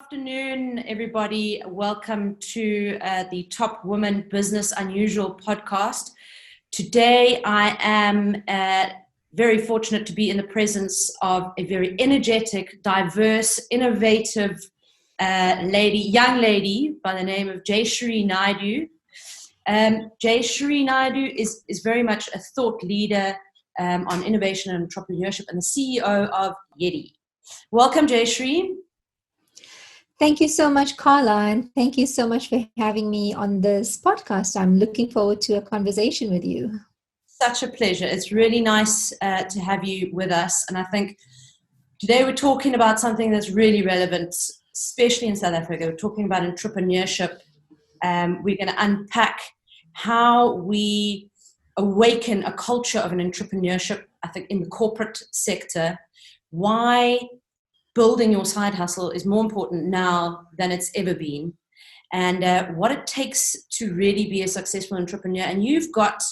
Afternoon, everybody. Welcome to the Top Women Business Unusual podcast. Today, I am very fortunate to be in the presence of a very energetic, diverse, innovative young lady by the name of Jayshree Naidoo. Jayshree Naidoo is very much a thought leader on innovation and entrepreneurship and the CEO of YiEDi. Welcome, Jayshree. Thank you so much, Karla, and thank you so much for having me on this podcast. I'm looking forward to a conversation with you. Such a pleasure. It's really nice to have you with us. And I think today we're talking about something that's really relevant, especially in South Africa. We're talking about entrepreneurship. We're going to unpack how we awaken a culture of an entrepreneurship, I think, in the corporate sector. Why building your side hustle is more important now than it's ever been, and what it takes to really be a successful entrepreneur. And you've got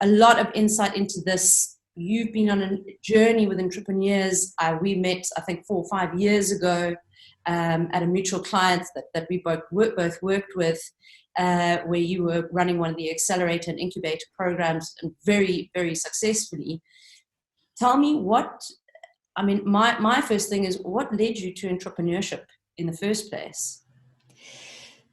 a lot of insight into this. You've been on a journey with entrepreneurs. We met, I think, 4 or 5 years ago at a mutual client that we both worked with, where you were running one of the accelerator and incubator programs, and very, very successfully. Tell me my first thing is, what led you to entrepreneurship in the first place?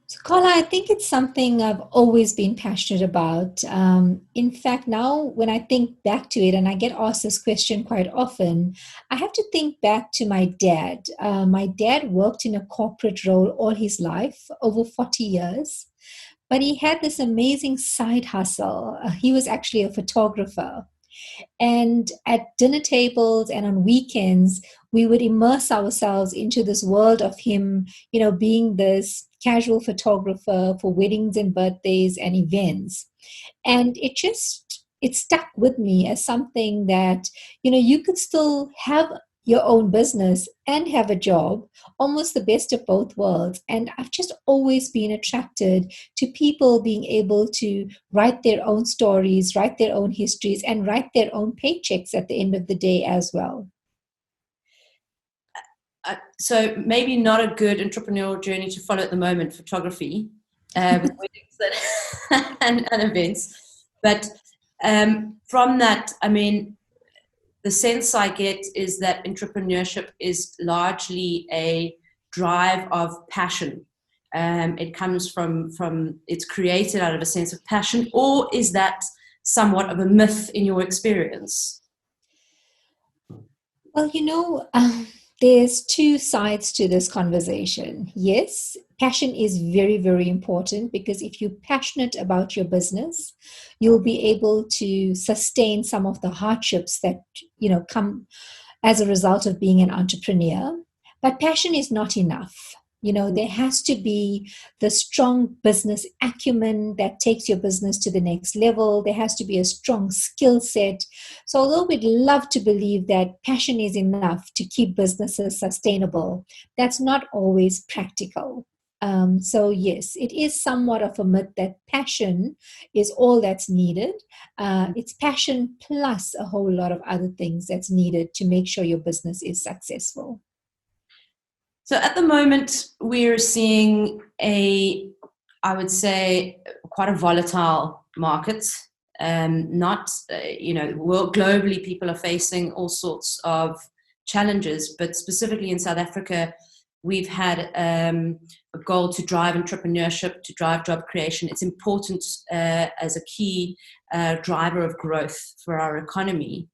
So, Karla, I think it's something I've always been passionate about. In fact, now when I think back to it, and I get asked this question quite often, I have to think back to my dad. My dad worked in a corporate role all his life, over 40 years, but he had this amazing side hustle. He was actually a photographer. And at dinner tables and on weekends, we would immerse ourselves into this world of him, being this casual photographer for weddings and birthdays and events. And it stuck with me as something that, you could still have your own business and have a job, almost the best of both worlds. And I've just always been attracted to people being able to write their own stories, write their own histories, and write their own paychecks at the end of the day as well. So maybe not a good entrepreneurial journey to follow at the moment, photography, with weddings and events. But from that, the sense I get is that entrepreneurship is largely a drive of passion. It comes it's created out of a sense of passion, or is that somewhat of a myth in your experience? Well, there's two sides to this conversation. Yes, passion is very, very important, because if you're passionate about your business, you'll be able to sustain some of the hardships that, come as a result of being an entrepreneur. But passion is not enough. There has to be the strong business acumen that takes your business to the next level. There has to be a strong skill set. So although we'd love to believe that passion is enough to keep businesses sustainable, that's not always practical. So yes, it is somewhat of a myth that passion is all that's needed. It's passion plus a whole lot of other things that's needed to make sure your business is successful. So at the moment, we're seeing I would say, quite a volatile market. Globally, people are facing all sorts of challenges, but specifically in South Africa, we've had a goal to drive entrepreneurship, to drive job creation. It's important as a key driver of growth for our economy.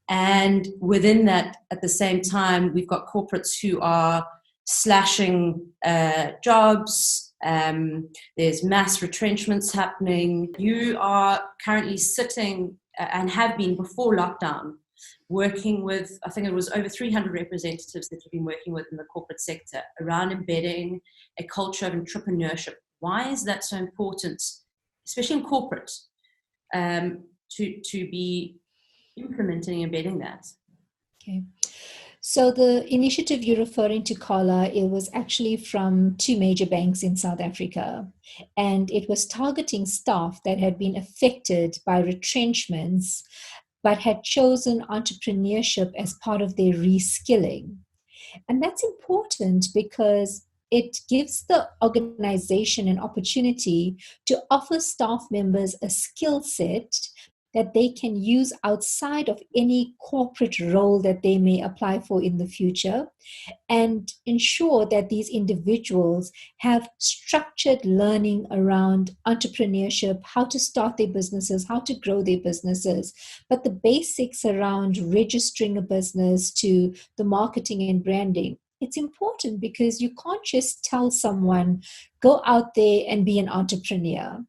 And within that, at the same time, we've got corporates who are slashing jobs. There's mass retrenchments happening. You are currently sitting and have been before lockdown, working with, I think it was over 300 representatives that you've been working with in the corporate sector around embedding a culture of entrepreneurship. Why is that so important, especially in corporate, to be implementing and embedding that? Okay. So the initiative you're referring to, Karla, it was actually from 2 major banks in South Africa, and it was targeting staff that had been affected by retrenchments but had chosen entrepreneurship as part of their reskilling. And that's important because it gives the organization an opportunity to offer staff members a skill set that they can use outside of any corporate role that they may apply for in the future, and ensure that these individuals have structured learning around entrepreneurship, how to start their businesses, how to grow their businesses, but the basics around registering a business to the marketing and branding. It's important because you can't just tell someone, go out there and be an entrepreneur.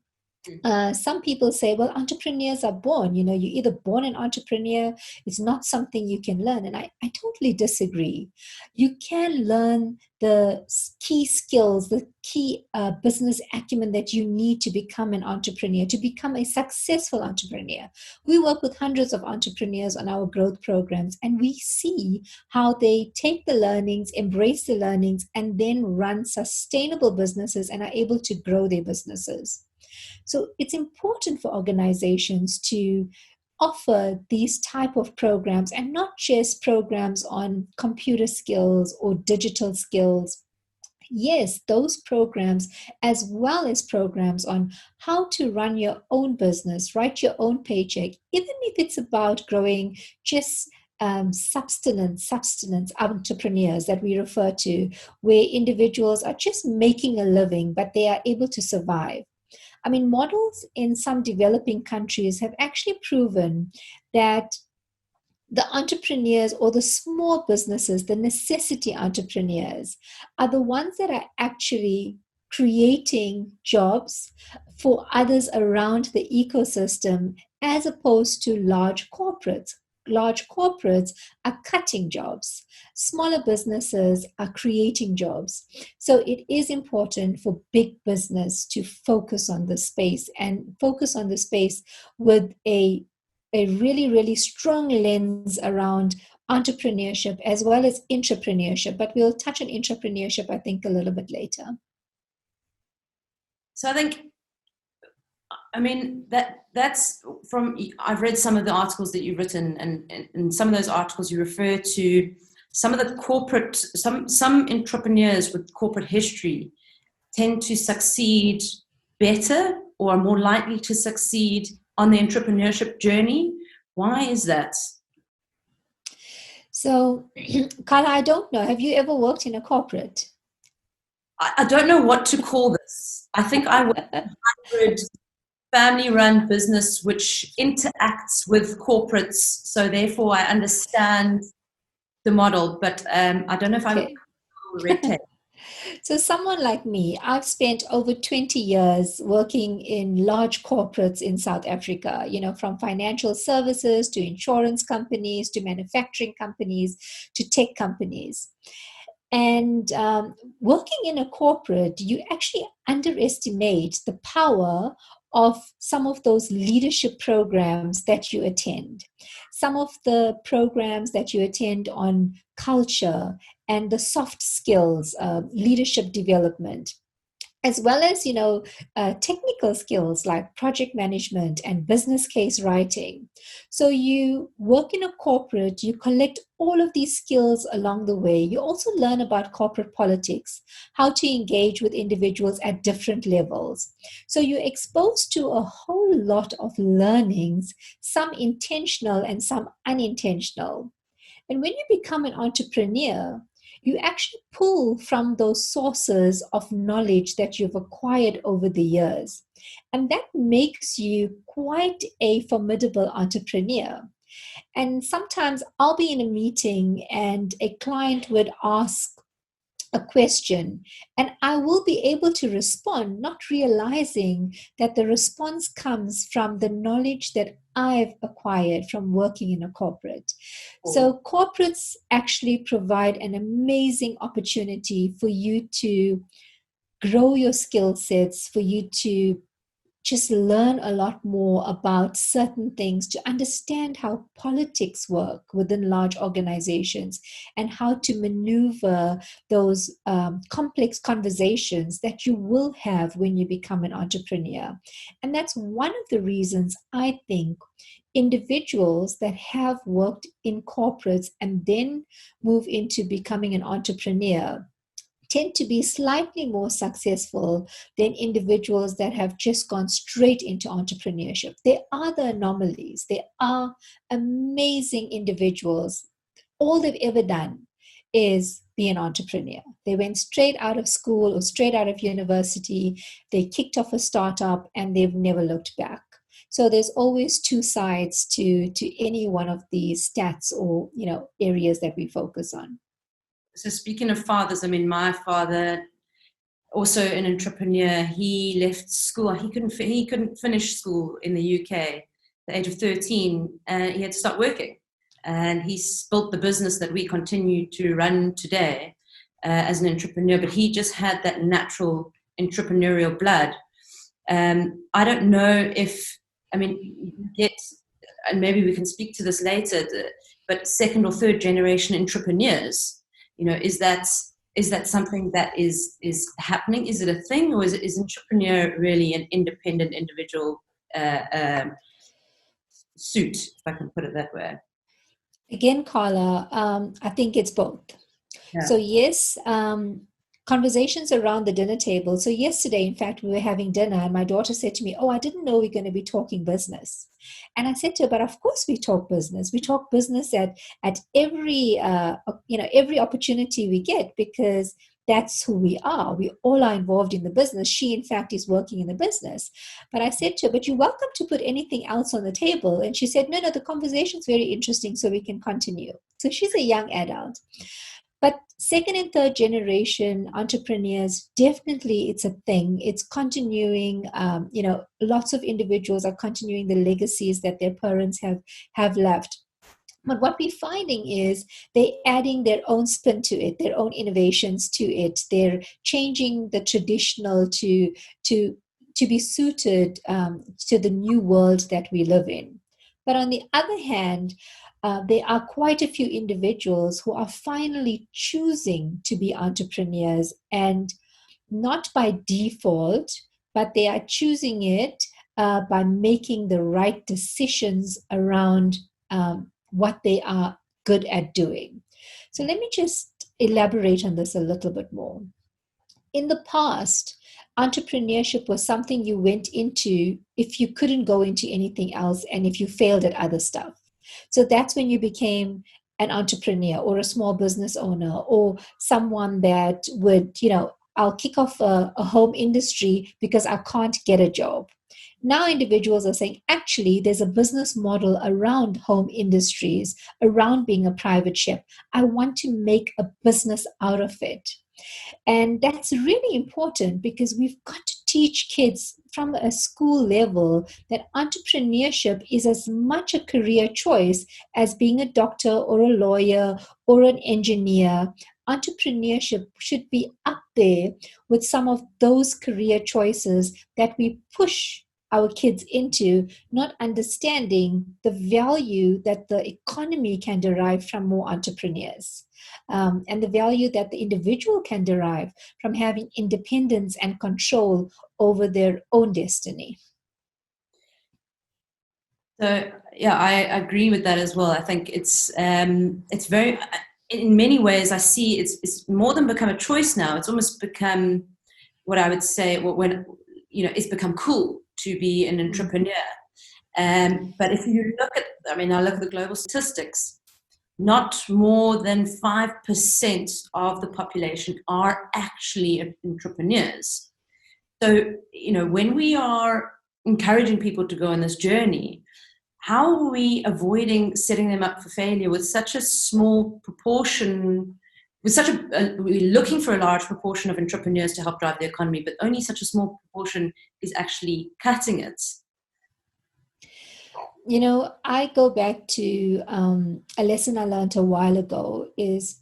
Some people say, well, entrepreneurs are born, you're either born an entrepreneur, it's not something you can learn. And I totally disagree. You can learn the key skills, the key business acumen that you need to become an entrepreneur, to become a successful entrepreneur. We work with hundreds of entrepreneurs on our growth programs, and we see how they take the learnings, embrace the learnings, and then run sustainable businesses and are able to grow their businesses. So it's important for organizations to offer these type of programs, and not just programs on computer skills or digital skills. Yes, those programs, as well as programs on how to run your own business, write your own paycheck, even if it's about growing just subsistence entrepreneurs that we refer to, where individuals are just making a living, but they are able to survive. I mean, models in some developing countries have actually proven that the entrepreneurs or the small businesses, the necessity entrepreneurs, are the ones that are actually creating jobs for others around the ecosystem, as opposed to large corporates. Large corporates are cutting jobs. Smaller businesses are creating jobs. So it is important for big business to focus on the space, and focus on the space with a really, really strong lens around entrepreneurship as well as intrapreneurship. But we'll touch on intrapreneurship, I think, a little bit later. So I think, that's from, I've read some of the articles that you've written, and in some of those articles you refer to some of the corporate, some entrepreneurs with corporate history tend to succeed better, or are more likely to succeed on the entrepreneurship journey. Why is that? So, Karla, I don't know. Have you ever worked in a corporate? I don't know what to call this. I think I would hybrid family-run business which interacts with corporates, so therefore I understand the model, but I don't know if I would call it red tape. So someone like me, I've spent over 20 years working in large corporates in South Africa, from financial services to insurance companies to manufacturing companies to tech companies. And working in a corporate, you actually underestimate the power of some of those leadership programs that you attend. Some of the programs that you attend on culture and the soft skills, leadership development, as well as, technical skills like project management and business case writing. So you work in a corporate, you collect all of these skills along the way. You also learn about corporate politics, how to engage with individuals at different levels. So you're exposed to a whole lot of learnings, some intentional and some unintentional. And when you become an entrepreneur, you actually pull from those sources of knowledge that you've acquired over the years. And that makes you quite a formidable entrepreneur. And sometimes I'll be in a meeting and a client would ask a question, and I will be able to respond, not realizing that the response comes from the knowledge that I've acquired from working in a corporate. So corporates actually provide an amazing opportunity for you to grow your skill sets, for you to just learn a lot more about certain things, to understand how politics work within large organizations and how to maneuver those complex conversations that you will have when you become an entrepreneur. And that's one of the reasons I think individuals that have worked in corporates and then move into becoming an entrepreneur tend to be slightly more successful than individuals that have just gone straight into entrepreneurship. They are the anomalies. They are amazing individuals. All they've ever done is be an entrepreneur. They went straight out of school or straight out of university. They kicked off a startup and they've never looked back. So there's always two sides to any one of these stats or areas that we focus on. So speaking of fathers, I mean, my father, also an entrepreneur, he left school. He couldn't finish school in the UK at the age of 13, and he had to start working. And he's built the business that we continue to run today as an entrepreneur. But he just had that natural entrepreneurial blood. I don't know if, and maybe we can speak to this later, but second or third generation entrepreneurs, is that something that is happening? Is it a thing, or is entrepreneur really an independent individual suit, if I can put it that way? Again, Karla, I think it's both. Yeah. So yes, conversations around the dinner table. So yesterday, in fact, we were having dinner and my daughter said to me, "Oh, I didn't know we're going to be talking business." And I said to her, "But of course we talk business. We talk business at every every opportunity we get, because that's who we are. We all are involved in the business." She, in fact, is working in the business. But I said to her, "But you're welcome to put anything else on the table." And she said, no, the conversation's very interesting, so we can continue. So she's a young adult. But second and third generation entrepreneurs, definitely it's a thing. It's continuing, lots of individuals are continuing the legacies that their parents have left. But what we're finding is they're adding their own spin to it, their own innovations to it. They're changing the traditional to be suited to the new world that we live in. But on the other hand, there are quite a few individuals who are finally choosing to be entrepreneurs, and not by default, but they are choosing it by making the right decisions around what they are good at doing. So let me just elaborate on this a little bit more. In the past, entrepreneurship was something you went into if you couldn't go into anything else and if you failed at other stuff. So that's when you became an entrepreneur or a small business owner or someone that would, I'll kick off a home industry because I can't get a job. Now individuals are saying, actually, there's a business model around home industries, around being a private chef. I want to make a business out of it. And that's really important, because we've got to teach kids from a school level that entrepreneurship is as much a career choice as being a doctor or a lawyer or an engineer. Entrepreneurship should be up there with some of those career choices that we push our kids into, not understanding the value that the economy can derive from more entrepreneurs, and the value that the individual can derive from having independence and control over their own destiny. So, yeah, I agree with that as well. I think it's very, in many ways, I see it's more than become a choice now. It's almost become what I would say, when it's become cool to be an entrepreneur. But if you look at, I look at the global statistics, not more than 5% of the population are actually entrepreneurs. So, when we are encouraging people to go on this journey, how are we avoiding setting them up for failure with such a small proportion, we're looking for a large proportion of entrepreneurs to help drive the economy, but only such a small proportion is actually cutting it? I go back to a lesson I learned a while ago, is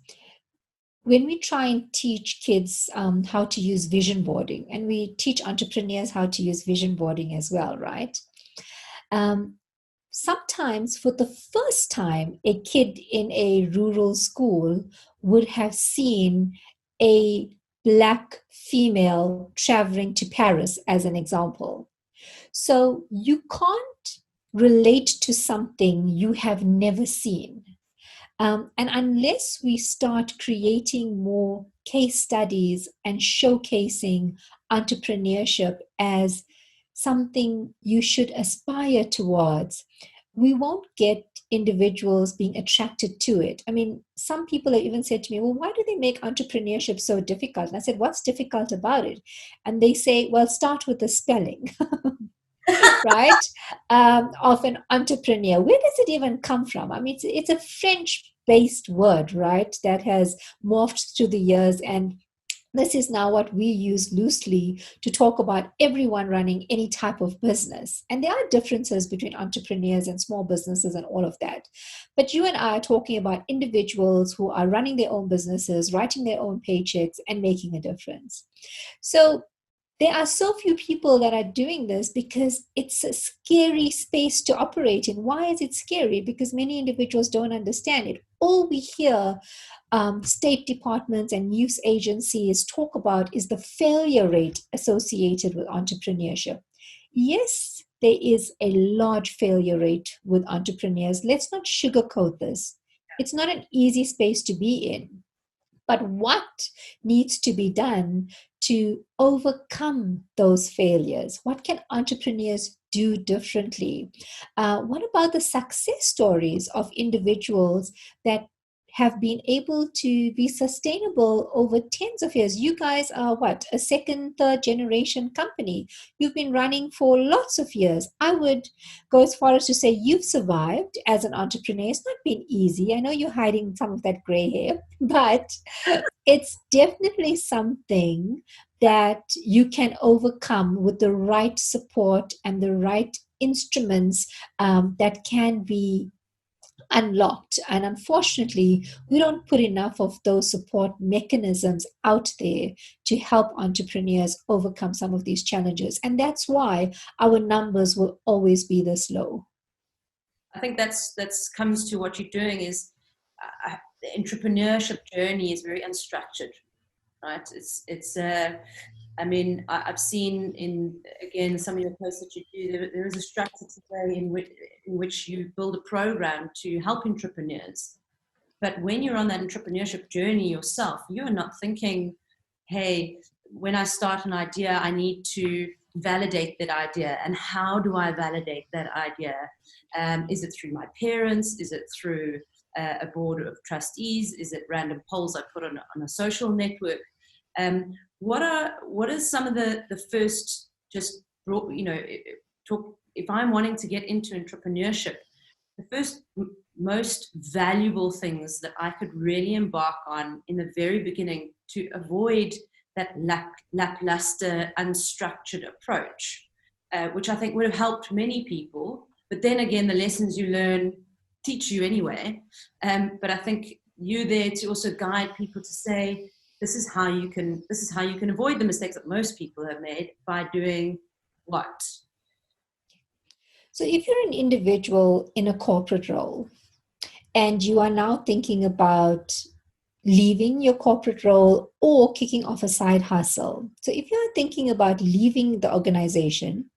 when we try and teach kids how to use vision boarding, and we teach entrepreneurs how to use vision boarding as well, right? Sometimes for the first time, a kid in a rural school would have seen a Black female traveling to Paris, as an example. So you can't relate to something you have never seen. And unless we start creating more case studies and showcasing entrepreneurship as something you should aspire towards, we won't get individuals being attracted to it. I mean, some people have even said to me, well, why do they make entrepreneurship so difficult? And I said, what's difficult about it? And they say, well, start with the spelling, right? Of an entrepreneur. Where does it even come from? I mean, it's a French-based word, right? That has morphed through the years, and this is now what we use loosely to talk about everyone running any type of business. And there are differences between entrepreneurs and small businesses and all of that. But you and I are talking about individuals who are running their own businesses, writing their own paychecks, and making a difference. So there are so few people that are doing this because it's a scary space to operate in. Why is it scary? Because many individuals don't understand it. All we hear state departments and news agencies talk about is the failure rate associated with entrepreneurship. Yes, there is a large failure rate with entrepreneurs. Let's not sugarcoat this. It's not an easy space to be in. But what needs to be done to overcome those failures? What can entrepreneurs do differently? What about the success stories of individuals that have been able to be sustainable over tens of years? You guys are what, a second, third generation company. You've been running for lots of years. I would go as far as to say you've survived as an entrepreneur. It's not been easy. I know you're hiding some of that gray hair, but it's definitely something that you can overcome with the right support and the right instruments that can be unlocked. And unfortunately, we don't put enough of those support mechanisms out there to help entrepreneurs overcome some of these challenges. And that's why our numbers will always be this low. I think that's comes to what you're doing is the entrepreneurship journey is very unstructured, right? I mean, I've seen in, again, some of your posts that you do, there is a structured way in which you build a program to help entrepreneurs. But when you're on that entrepreneurship journey yourself, you're not thinking, hey, when I start an idea, I need to validate that idea. And how do I validate that idea? Is it through my parents? Is it through a board of trustees? Is it random polls I put on a social network? What are some of the first, just, if I'm wanting to get into entrepreneurship, the first most valuable things that I could really embark on in the very beginning to avoid that lackluster, unstructured approach, which I think would have helped many people. But then again, the lessons you learn teach you anyway. But I think you're there to also guide people to say, this is how you can avoid the mistakes that most people have made by doing what? So if you're an individual in a corporate role and you are now thinking about leaving your corporate role or kicking off a side hustle. So if you're thinking about leaving the organization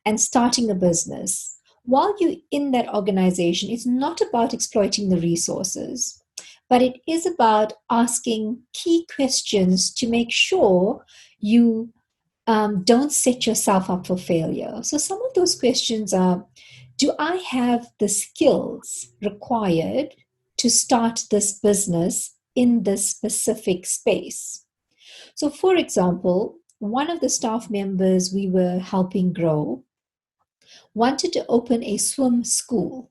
and starting a business, while you're in that organization, it's not about exploiting the resources, but it is about asking key questions to make sure you don't set yourself up for failure. So some of those questions are, do I have the skills required to start this business in this specific space? So for example, one of the staff members we were helping grow wanted to open a swim school,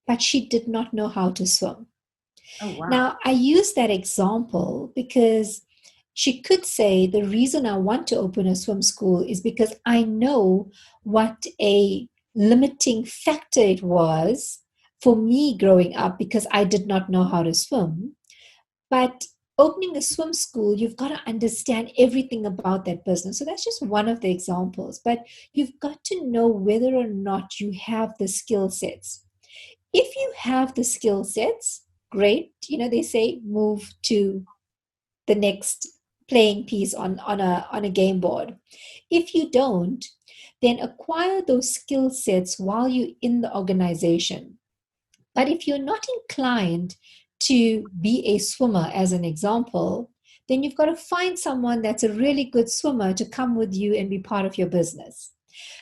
but she did not know how to swim. Oh, wow. Now, I use that example because she could say, the reason I want to open a swim school is because I know what a limiting factor it was for me growing up because I did not know how to swim. But opening a swim school, you've got to understand everything about that business. So that's just one of the examples. But you've got to know whether or not you have the skill sets. If you have the skill sets, great. They say move to the next playing piece on a game board. If you don't, then acquire those skill sets while you're in the organization. But if you're not inclined to be a swimmer, as an example, then you've got to find someone that's a really good swimmer to come with you and be part of your business.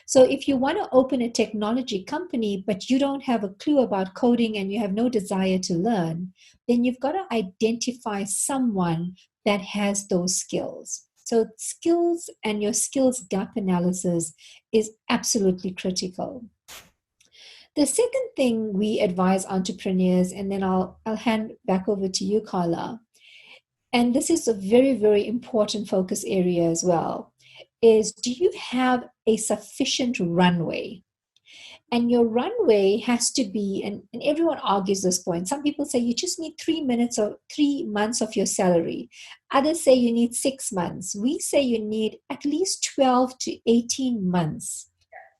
So if you want to open a technology company, but you don't have a clue about coding and you have no desire to learn, then you've got to identify someone that has those skills. So skills and your skills gap analysis is absolutely critical. The second thing we advise entrepreneurs, and then I'll hand back over to you, Karla, and this is a very, very important focus area as well, is do you have a sufficient runway? And your runway has to be, and everyone argues this point. Some people say you just need 3 months of your salary. Others say you need 6 months. We say you need at least 12 to 18 months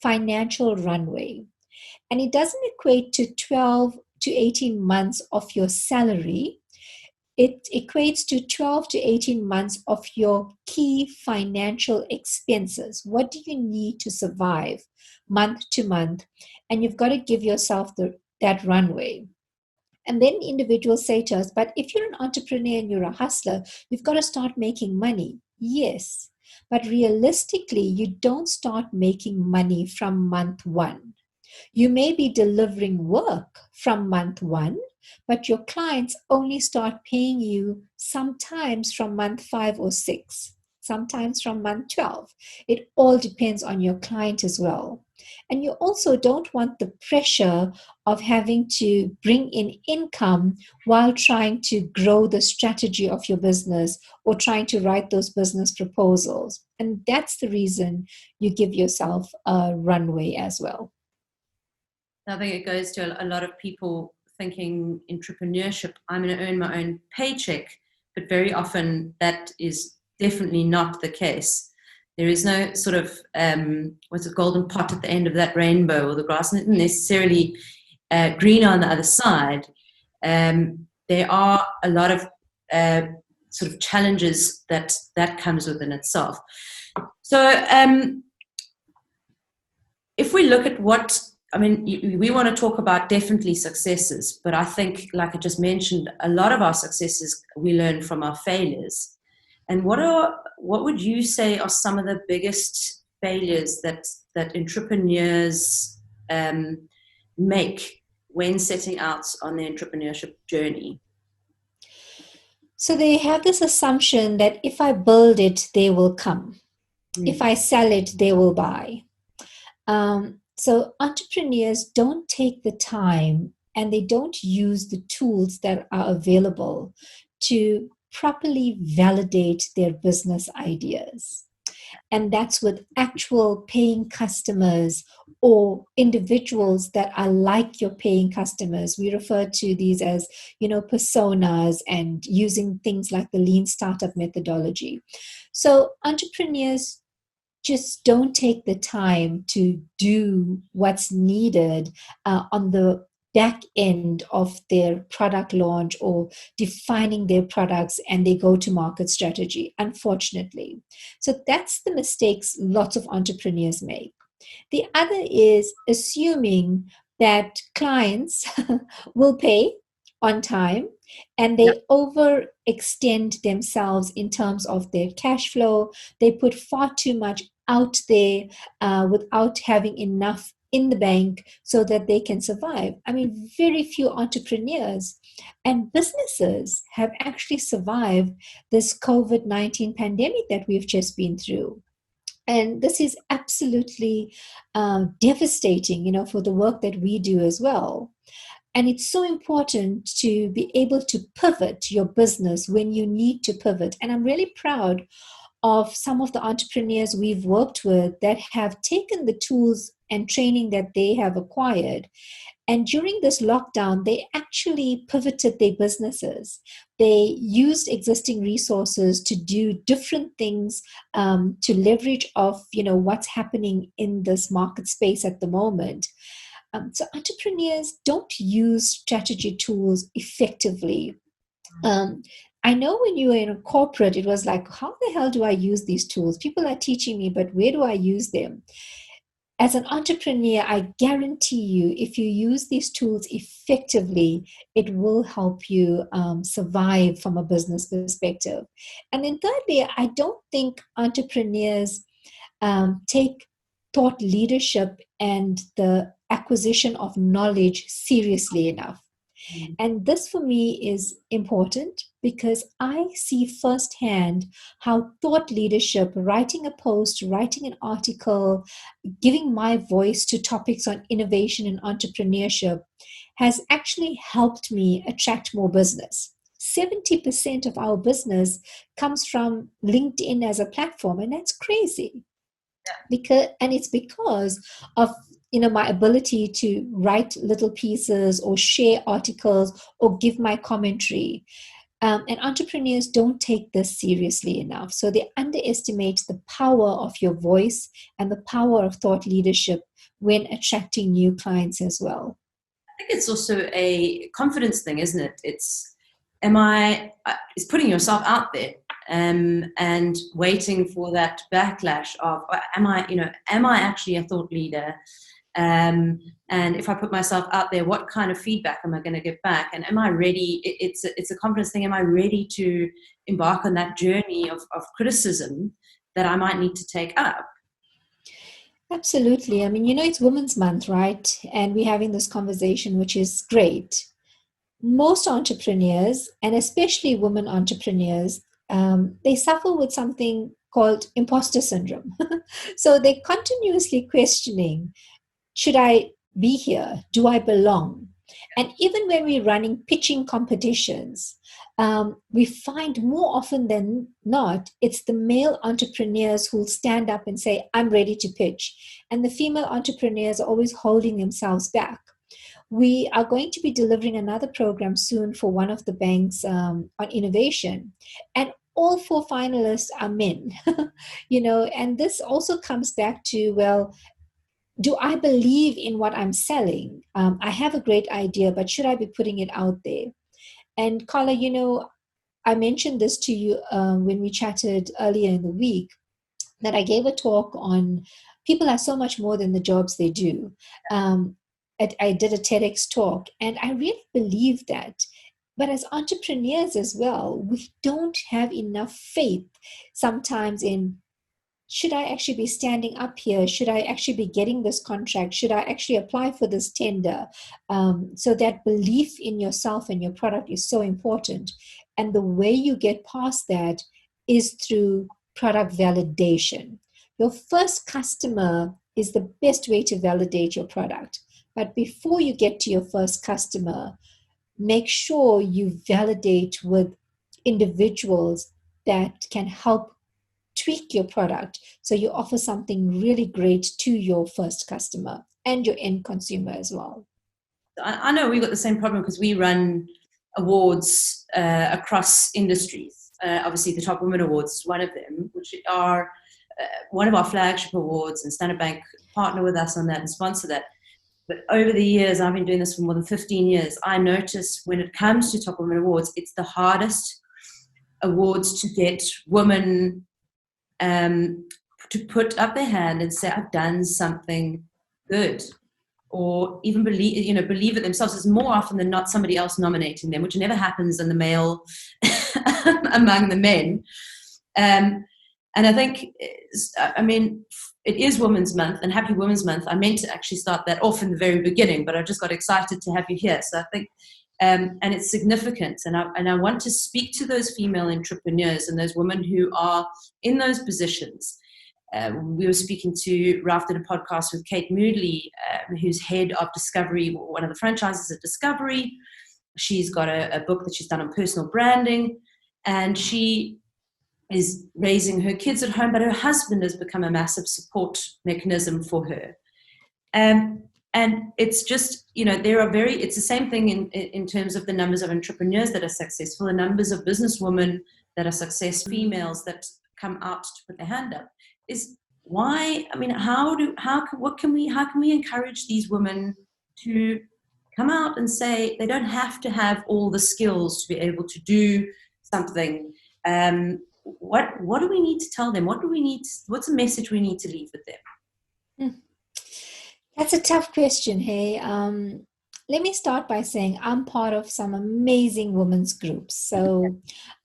financial runway. And it doesn't equate to 12 to 18 months of your salary. It equates to 12 to 18 months of your key financial expenses. What do you need to survive month to month? And you've got to give yourself that runway. And then individuals say to us, but if you're an entrepreneur and you're a hustler, you've got to start making money. Yes, but realistically, you don't start making money from month one. You may be delivering work from month one, but your clients only start paying you sometimes from month 5 or 6, sometimes from month 12. It all depends on your client as well. And you also don't want the pressure of having to bring in income while trying to grow the strategy of your business or trying to write those business proposals. And that's the reason you give yourself a runway as well. I think it goes to a lot of people thinking entrepreneurship, I'm going to earn my own paycheck, but very often that is definitely not the case. There is no sort of, golden pot at the end of that rainbow, or the grass isn't necessarily green on the other side. There are a lot of sort of challenges that comes within itself. So if we look at we want to talk about definitely successes, but I think, like I just mentioned, a lot of our successes we learn from our failures. And what would you say are some of the biggest failures that entrepreneurs make when setting out on their entrepreneurship journey? So they have this assumption that if I build it, they will come. If I sell it, they will buy. So entrepreneurs don't take the time and they don't use the tools that are available to properly validate their business ideas. And that's with actual paying customers or individuals that are like your paying customers. We refer to these as, personas, and using things like the lean startup methodology. So entrepreneurs just don't take the time to do what's needed on the back end of their product launch or defining their products and their go-to-market strategy, unfortunately. So that's the mistakes lots of entrepreneurs make. The other is assuming that clients will pay on time, and they overextend themselves in terms of their cash flow. They put far too much out there without having enough in the bank so that they can survive. I mean, very few entrepreneurs and businesses have actually survived this COVID-19 pandemic that we've just been through. And this is absolutely devastating, for the work that we do as well. And it's so important to be able to pivot your business when you need to pivot. And I'm really proud of some of the entrepreneurs we've worked with that have taken the tools and training that they have acquired. And during this lockdown, they actually pivoted their businesses. They used existing resources to do different things to leverage off, what's happening in this market space at the moment. So entrepreneurs don't use strategy tools effectively. I know when you were in a corporate, it was like, how the hell do I use these tools? People are teaching me, but where do I use them? as an entrepreneur, I guarantee you, if you use these tools effectively, it will help you survive from a business perspective. And then thirdly, I don't think entrepreneurs take thought leadership and the acquisition of knowledge seriously enough. And this for me is important because I see firsthand how thought leadership, writing a post, writing an article, giving my voice to topics on innovation and entrepreneurship has actually helped me attract more business. 70% of our business comes from LinkedIn as a platform, and that's crazy. It's because of my ability to write little pieces or share articles or give my commentary. And entrepreneurs don't take this seriously enough. So they underestimate the power of your voice and the power of thought leadership when attracting new clients as well. I think it's also a confidence thing, isn't it? It's putting yourself out there and waiting for that backlash of am I actually a thought leader? And if I put myself out there, what kind of feedback am I going to get back? And am I ready? It's a confidence thing. Am I ready to embark on that journey of criticism that I might need to take up? Absolutely. I mean, it's Women's Month, right? And we're having this conversation, which is great. Most entrepreneurs, and especially women entrepreneurs, they suffer with something called imposter syndrome. So they're continuously questioning, should I be here? Do I belong? And even when we're running pitching competitions, we find more often than not, it's the male entrepreneurs who'll stand up and say, I'm ready to pitch. And the female entrepreneurs are always holding themselves back. We are going to be delivering another program soon for one of the banks on innovation. And all 4 finalists are men, and this also comes back to, well, do I believe in what I'm selling? I have a great idea, but should I be putting it out there? And Karla, I mentioned this to you when we chatted earlier in the week, that I gave a talk on people are so much more than the jobs they do. I did a TEDx talk, and I really believe that. But as entrepreneurs as well, we don't have enough faith sometimes in, should I actually be standing up here? Should I actually be getting this contract? Should I actually apply for this tender? So that belief in yourself and your product is so important. And the way you get past that is through product validation. Your first customer is the best way to validate your product. But before you get to your first customer, make sure you validate with individuals that can help tweak your product so you offer something really great to your first customer and your end consumer as well. I know we've got the same problem because we run awards across industries. Obviously, the Top Women Awards is one of them, which are one of our flagship awards, and Standard Bank partner with us on that and sponsor that. But over the years, I've been doing this for more than 15 years, I notice when it comes to Top Women Awards, it's the hardest awards to get women to put up their hand and say, I've done something good, or even believe it themselves. It's more often than not somebody else nominating them, which never happens in the male among the men. And I think, it is Women's Month, and Happy Women's Month. I meant to actually start that off in the very beginning, but I just got excited to have you here. So I think, and it's significant. And I want to speak to those female entrepreneurs and those women who are in those positions. We were speaking to, Ralph did a podcast with Kate Moodley, who's head of Discovery, one of the franchises at Discovery. She's got a book that she's done on personal branding, and she is raising her kids at home, but her husband has become a massive support mechanism for her. And it's just, it's the same thing in terms of the numbers of entrepreneurs that are successful, the numbers of businesswomen that are successful, females that come out to put their hand up. Is why, how can we encourage these women to come out and say they don't have to have all the skills to be able to do something? What do we need to tell them? What's the message we need to leave with them? That's a tough question. Hey, let me start by saying I'm part of some amazing women's groups. So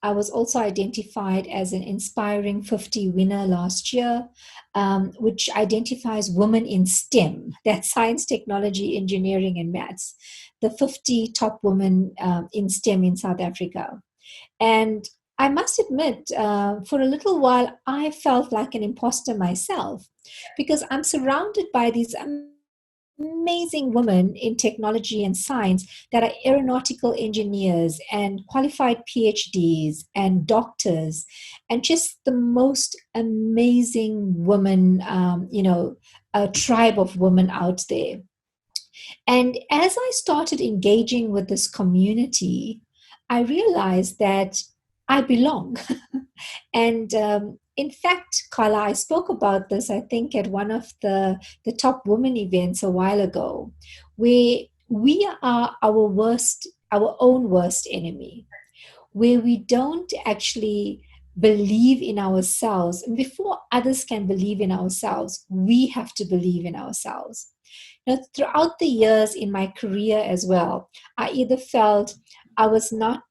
I was also identified as an Inspiring 50 winner last year, which identifies women in STEM, that's science, technology, engineering, and maths, the 50 top women in STEM in South Africa. And I must admit, for a little while, I felt like an imposter myself because I'm surrounded by these amazing women in technology and science that are aeronautical engineers and qualified PhDs and doctors, and just the most amazing women, a tribe of women out there. And as I started engaging with this community, I realized that I belong. And in fact, Karla, I spoke about this, I think, at one of the top women events a while ago, where we are our own worst enemy, where we don't actually believe in ourselves. And before others can believe in ourselves, we have to believe in ourselves. Now, throughout the years in my career as well, I either felt I was not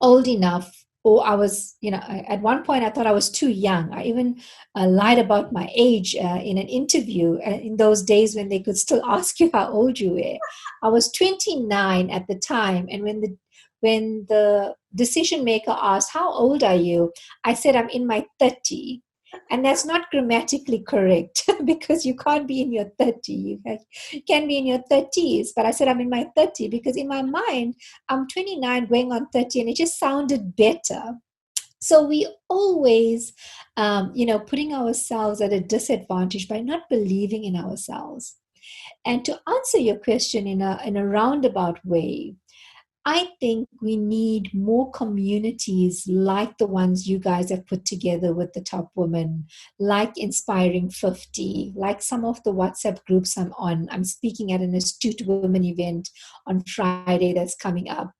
old enough, or I was, at one point I thought I was too young. I even lied about my age in an interview in those days when they could still ask you how old you were. I was 29 at the time, and when the decision maker asked, "How old are you?" I said, "I'm in my 30." And that's not grammatically correct because you can't be in your 30. You can be in your 30s. But I said, "I'm in my 30" because in my mind, I'm 29 going on 30, and it just sounded better. So we always, putting ourselves at a disadvantage by not believing in ourselves. And to answer your question in a roundabout way, I think we need more communities like the ones you guys have put together with the top women, like Inspiring 50, like some of the WhatsApp groups I'm on. I'm speaking at an Astute Women event on Friday that's coming up.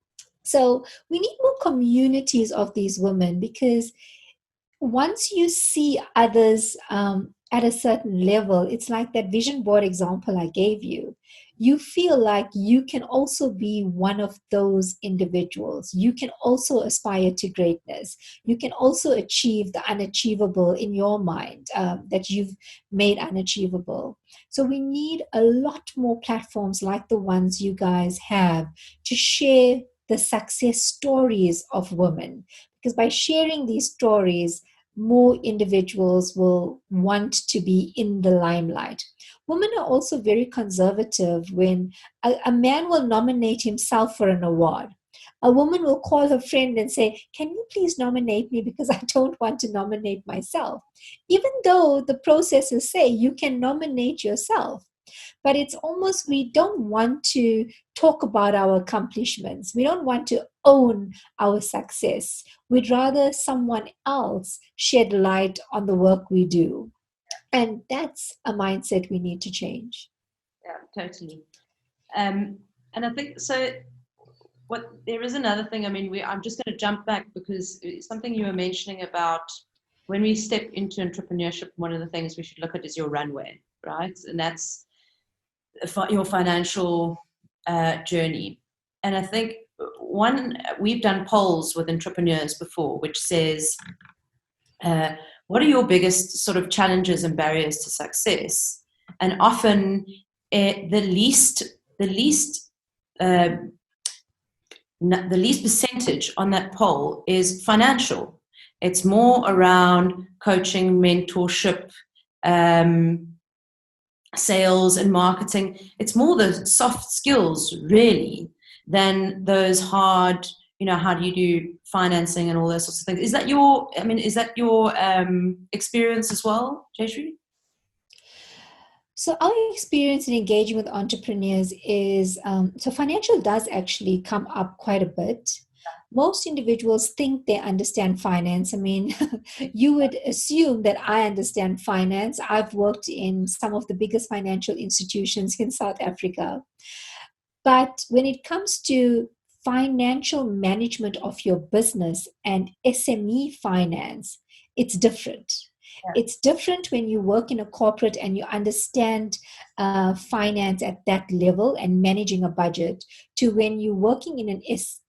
So we need more communities of these women, because once you see others at a certain level, it's like that vision board example I gave you. You feel like you can also be one of those individuals. You can also aspire to greatness. You can also achieve the unachievable in your mind that you've made unachievable. So we need a lot more platforms like the ones you guys have to share the success stories of women, because by sharing these stories, more individuals will want to be in the limelight. Women are also very conservative. When a man will nominate himself for an award, a woman will call her friend and say, "Can you please nominate me because I don't want to nominate myself?" Even though the processes say you can nominate yourself. But it's almost, we don't want to talk about our accomplishments. We don't want to own our success. We'd rather someone else shed light on the work we do. And that's a mindset we need to change. Yeah, totally. And I think so. What there is another thing. I mean, I'm just going to jump back because it's something you were mentioning about when we step into entrepreneurship. One of the things we should look at is your runway, right? And that's your financial journey. And I think we've done polls with entrepreneurs before, which says, what are your biggest sort of challenges and barriers to success? And often the least uh, the least percentage on that poll is financial. It's more around coaching, mentorship, sales and marketing. It's more the soft skills really than those hard, how do you do financing and all those sorts of things. Is that your experience as well, Jayshree? So our experience in engaging with entrepreneurs is, so financial does actually come up quite a bit. Most individuals think they understand finance. I mean, you would assume that I understand finance. I've worked in some of the biggest financial institutions in South Africa. But when it comes to financial management of your business and SME finance, it's different. It's different when you work in a corporate and you understand finance at that level and managing a budget to when you're working in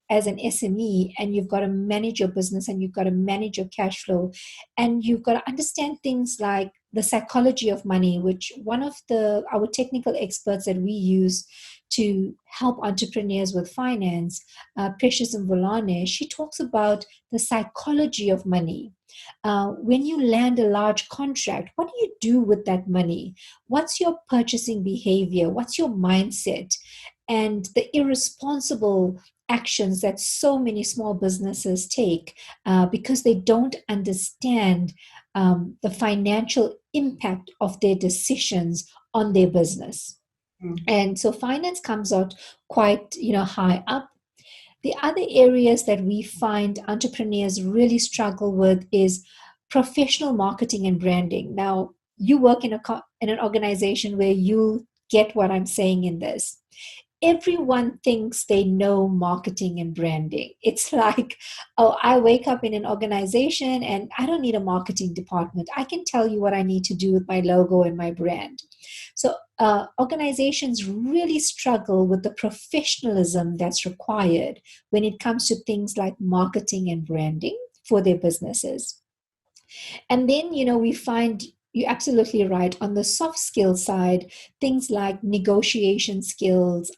as an SME and you've got to manage your business and you've got to manage your cash flow and you've got to understand things like the psychology of money, which one of our technical experts that we use to help entrepreneurs with finance, Precious and Volane, she talks about the psychology of money. When you land a large contract, what do you do with that money? What's your purchasing behavior? What's your mindset? And the irresponsible actions that so many small businesses take because they don't understand the financial impact of their decisions on their business. And so finance comes out quite, high up. The other areas that we find entrepreneurs really struggle with is professional marketing and branding. Now, you work in an organization where you get what I'm saying in this. Everyone thinks they know marketing and branding. It's like, oh, I wake up in an organization and I don't need a marketing department. I can tell you what I need to do with my logo and my brand. So organizations really struggle with the professionalism that's required when it comes to things like marketing and branding for their businesses. And then, we find you're absolutely right. On the soft skill side, things like negotiation skills,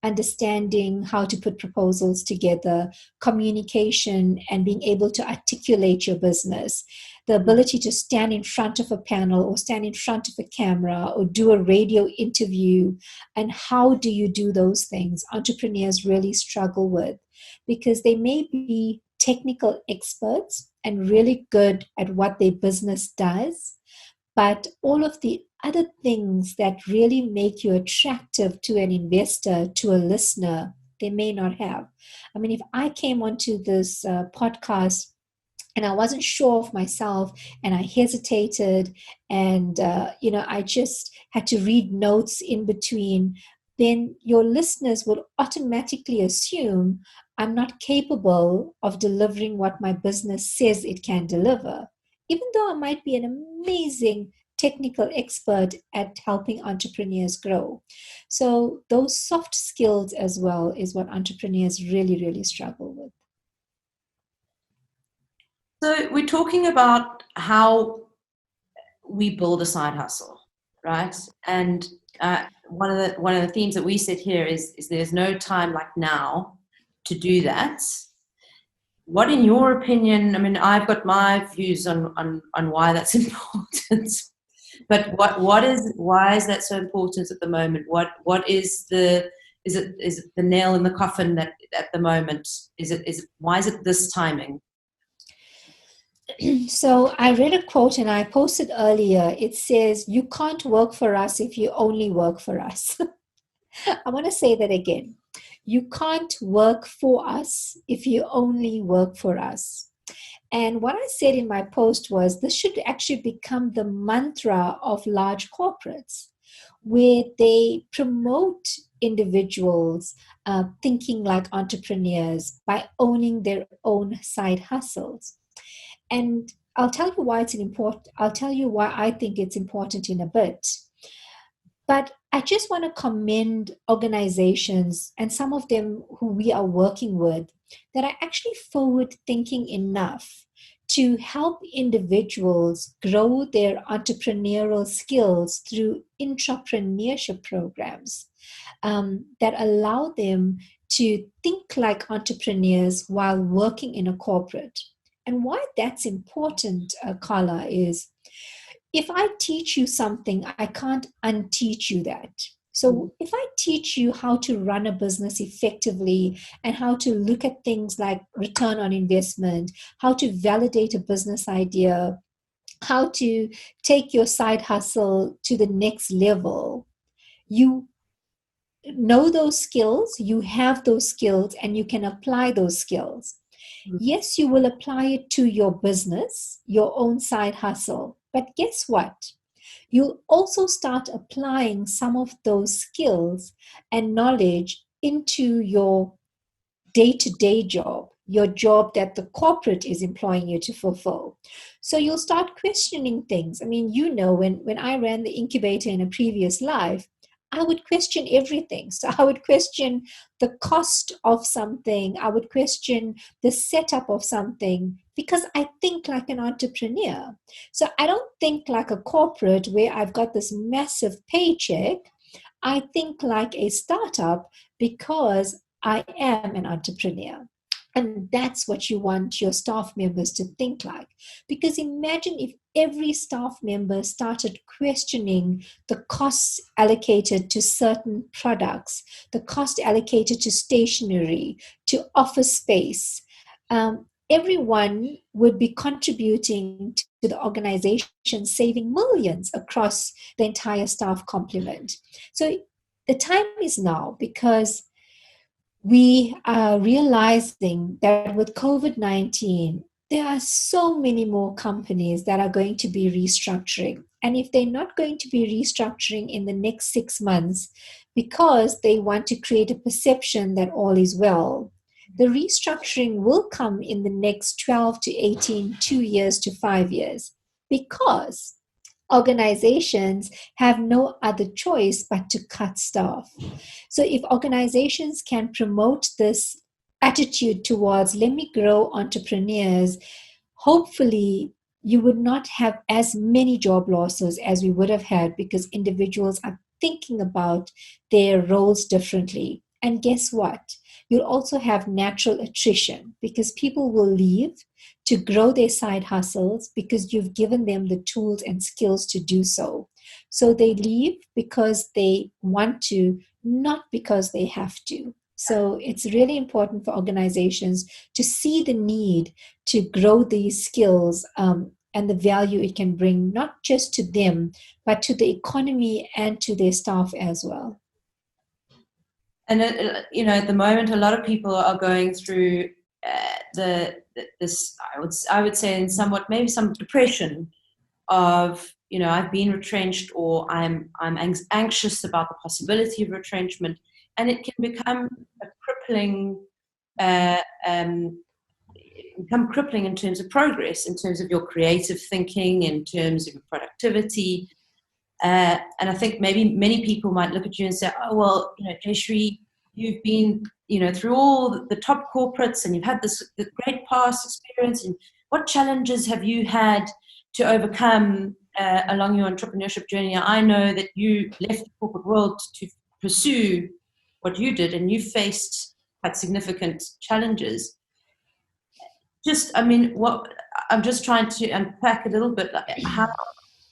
understanding how to put proposals together, communication, and being able to articulate your business, the ability to stand in front of a panel or stand in front of a camera or do a radio interview. And how do you do those things? Entrepreneurs really struggle with because they may be technical experts and really good at what their business does, but all of the other things that really make you attractive to an investor, to a listener, they may not have. I mean, if I came onto this podcast and I wasn't sure of myself and I hesitated and, I just had to read notes in between, then your listeners will automatically assume I'm not capable of delivering what my business says it can deliver, even though I might be an amazing technical expert at helping entrepreneurs grow. So those soft skills as well is what entrepreneurs really, really struggle with. So we're talking about how we build a side hustle, right? And one of the themes that we set here is there's no time like now to do that. What, in your opinion? I mean, I've got my views on why that's important, but why is that so important at the moment? What is it the nail in the coffin that at the moment why is it this timing? So I read a quote and I posted earlier. It says, "You can't work for us if you only work for us." I want to say that again. You can't work for us if you only work for us. And what I said in my post was this should actually become the mantra of large corporates, where they promote individuals thinking like entrepreneurs by owning their own side hustles. And I'll tell you why I'll tell you why I think it's important in a bit. But I just want to commend organizations and some of them who we are working with that are actually forward thinking enough to help individuals grow their entrepreneurial skills through entrepreneurship programs that allow them to think like entrepreneurs while working in a corporate. And why that's important, Karla, is if I teach you something, I can't unteach you that. So if I teach you how to run a business effectively and how to look at things like return on investment, how to validate a business idea, how to take your side hustle to the next level, you know those skills, you have those skills, and you can apply those skills. Yes, you will apply it to your business, your own side hustle. But guess what? You'll also start applying some of those skills and knowledge into your day-to-day job. your job that the corporate is employing you to fulfill. So you'll start questioning things. I mean, when I ran the incubator in a previous life, I would question everything. So I would question the cost of something. I would question the setup of something because I think like an entrepreneur. So I don't think like a corporate where I've got this massive paycheck. I think like a startup because I am an entrepreneur. And that's what you want your staff members to think like. Because imagine if every staff member started questioning the costs allocated to certain products, the cost allocated to stationery, to office space. Everyone would be contributing to the organization, saving millions across the entire staff complement. So the time is now because we are realizing that with COVID-19, there are so many more companies that are going to be restructuring. And if they're not going to be restructuring in the next 6 months because they want to create a perception that all is well, the restructuring will come in the next 12 to 18, 2 years to 5 years, because organizations have no other choice but to cut staff. So if organizations can promote this attitude towards let me grow entrepreneurs, hopefully you would not have as many job losses as we would have had, because individuals are thinking about their roles differently. And guess what? You'll also have natural attrition because people will leave to grow their side hustles because you've given them the tools and skills to do so. So they leave because they want to, not because they have to. So it's really important for organizations to see the need to grow these skills and the value it can bring, not just to them, but to the economy and to their staff as well. And at the moment, a lot of people are going through this. I would say, in somewhat maybe some depression of I've been retrenched, or I'm anxious about the possibility of retrenchment, and it can become a crippling. Become crippling in terms of progress, in terms of your creative thinking, in terms of your productivity. And I think maybe many people might look at you and say, oh, well, Jayshree, you've been, through all the top corporates and you've had this great past experience. And what challenges have you had to overcome along your entrepreneurship journey? I know that you left the corporate world to pursue what you did, and you faced quite significant challenges. I'm just trying to unpack a little bit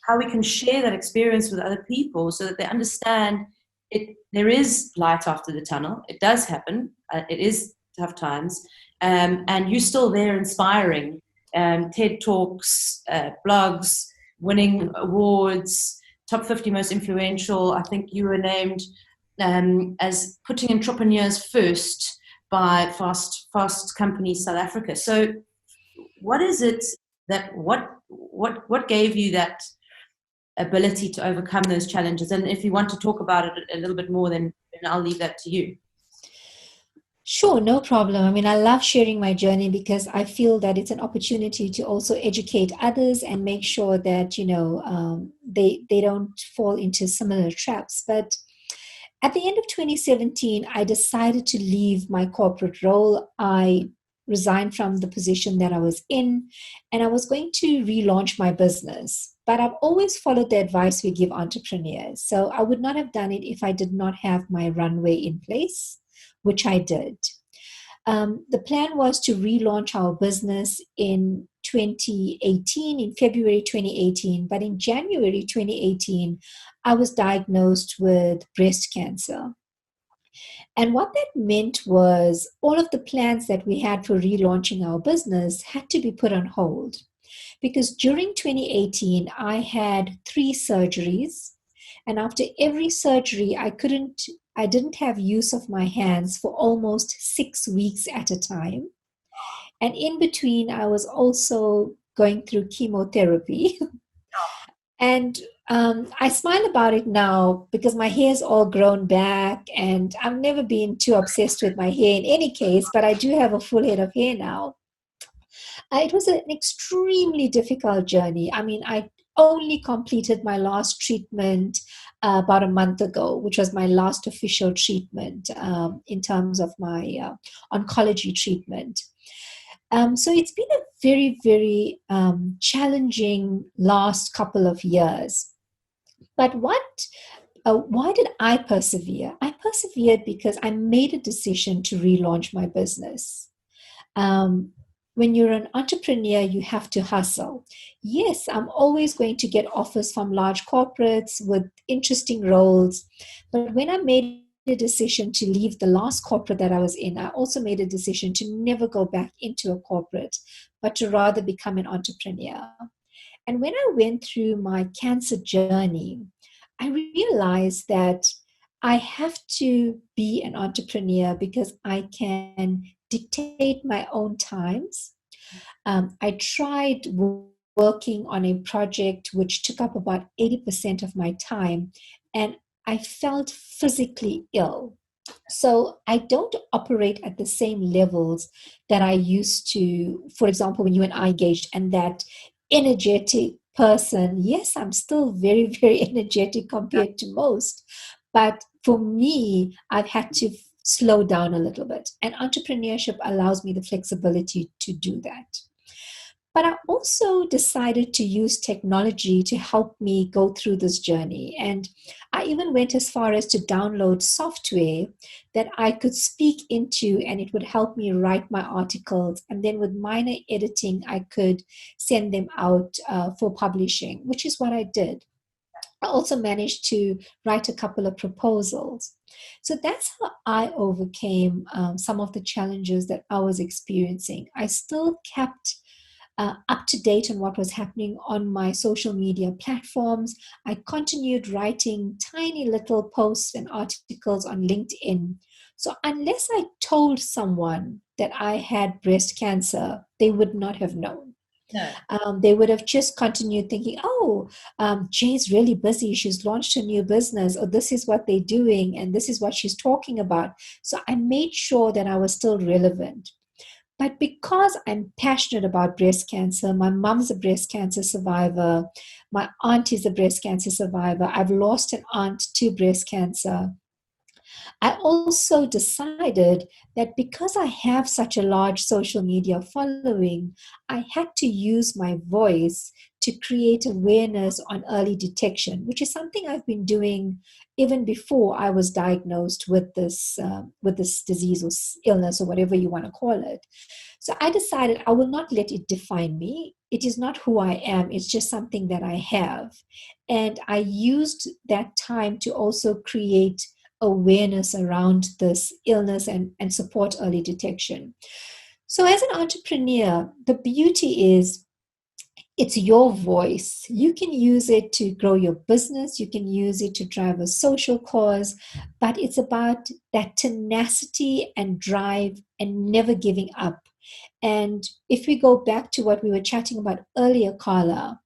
how we can share that experience with other people so that they understand there is light after the tunnel. It does happen. It is tough times. And you're still there inspiring. TED Talks, blogs, winning awards, top 50 most influential. I think you were named as putting entrepreneurs first by Fast Company South Africa. So what is it that what gave you that ability to overcome those challenges? And if you want to talk about it a little bit more, then I'll leave that to you. Sure, no problem. I mean, I love sharing my journey because I feel that it's an opportunity to also educate others and make sure that, they don't fall into similar traps. But at the end of 2017, I decided to leave my corporate role. I resigned from the position that I was in, and I was going to relaunch my business. But I've always followed the advice we give entrepreneurs. So I would not have done it if I did not have my runway in place, which I did. The plan was to relaunch our business in 2018, in February 2018. But in January 2018, I was diagnosed with breast cancer. And what that meant was all of the plans that we had for relaunching our business had to be put on hold. Because during 2018, I had 3 surgeries. And after every surgery, I didn't have use of my hands for almost 6 weeks at a time. And in between, I was also going through chemotherapy. And I smile about it now because my hair's all grown back, and I've never been too obsessed with my hair in any case, but I do have a full head of hair now. It was an extremely difficult journey. I mean, I only completed my last treatment about a month ago, which was my last official treatment in terms of my oncology treatment. So it's been a very, very challenging last couple of years. But why did I persevere? I persevered because I made a decision to relaunch my business. Um, when you're an entrepreneur, you have to hustle. Yes, I'm always going to get offers from large corporates with interesting roles. But when I made a decision to leave the last corporate that I was in, I also made a decision to never go back into a corporate, but to rather become an entrepreneur. And when I went through my cancer journey, I realized that I have to be an entrepreneur because I can dictate my own times. I tried working on a project which took up about 80% of my time, and I felt physically ill. So I don't operate at the same levels that I used to, for example, when you and I engaged, and that energetic person. Yes, I'm still very, very energetic compared to most. But for me, I've had to slow down a little bit. And entrepreneurship allows me the flexibility to do that. But I also decided to use technology to help me go through this journey. And I even went as far as to download software that I could speak into, and it would help me write my articles. And then with minor editing, I could send them out for publishing, which is what I did. I also managed to write a couple of proposals. So that's how I overcame some of the challenges that I was experiencing. I still kept up to date on what was happening on my social media platforms. I continued writing tiny little posts and articles on LinkedIn. So unless I told someone that I had breast cancer, they would not have known. No. They would have just continued thinking, oh, Jay's really busy. She's launched a new business, or this is what they're doing, and this is what she's talking about. So I made sure that I was still relevant. But because I'm passionate about breast cancer, my mom's a breast cancer survivor, my aunt is a breast cancer survivor, I've lost an aunt to breast cancer. I also decided that because I have such a large social media following, I had to use my voice to create awareness on early detection, which is something I've been doing even before I was diagnosed with this disease or illness or whatever you want to call it. So I decided I will not let it define me. It is not who I am. It's just something that I have. And I used that time to also create awareness around this illness and support early detection. So as an entrepreneur, the beauty is it's your voice. You can use it to grow your business. You can use it to drive a social cause, but it's about that tenacity and drive and never giving up. And if we go back to what we were chatting about earlier, Karla,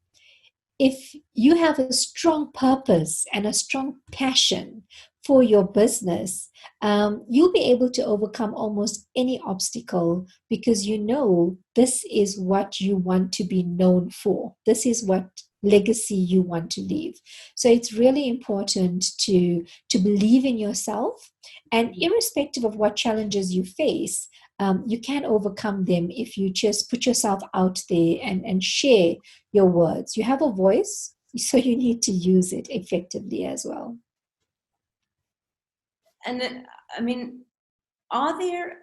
if you have a strong purpose and a strong passion for your business, you'll be able to overcome almost any obstacle because you know this is what you want to be known for. This is what legacy you want to leave. So it's really important to believe in yourself, and irrespective of what challenges you face, you can overcome them if you just put yourself out there and share your words. You have a voice, so you need to use it effectively as well. And I mean, are there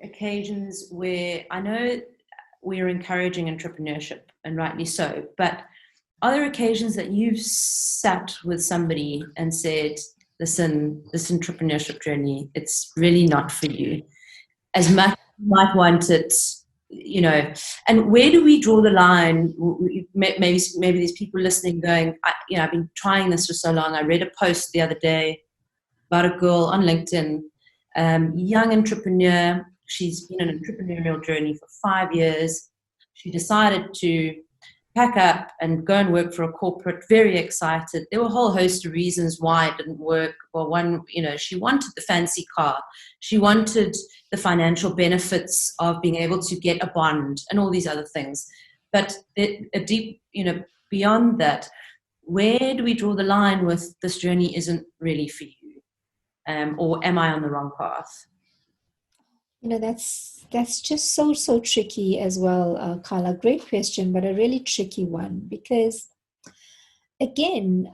occasions where I know we're encouraging entrepreneurship, and rightly so, but are there occasions that you've sat with somebody and said, listen, this entrepreneurship journey, it's really not for you as much as you might want it, you know? And where do we draw the line? Maybe there's people listening going, I've been trying this for so long. I read a post the other day about a girl on LinkedIn, young entrepreneur. She's been on an entrepreneurial journey for 5 years. She decided to pack up and go and work for a corporate, very excited. There were a whole host of reasons why it didn't work. Well, one, she wanted the fancy car. She wanted the financial benefits of being able to get a bond and all these other things. But a deep, beyond that, where do we draw the line with this journey isn't really for you? Or am I on the wrong path? That's just so tricky as well, Karla. Great question, but a really tricky one because, again,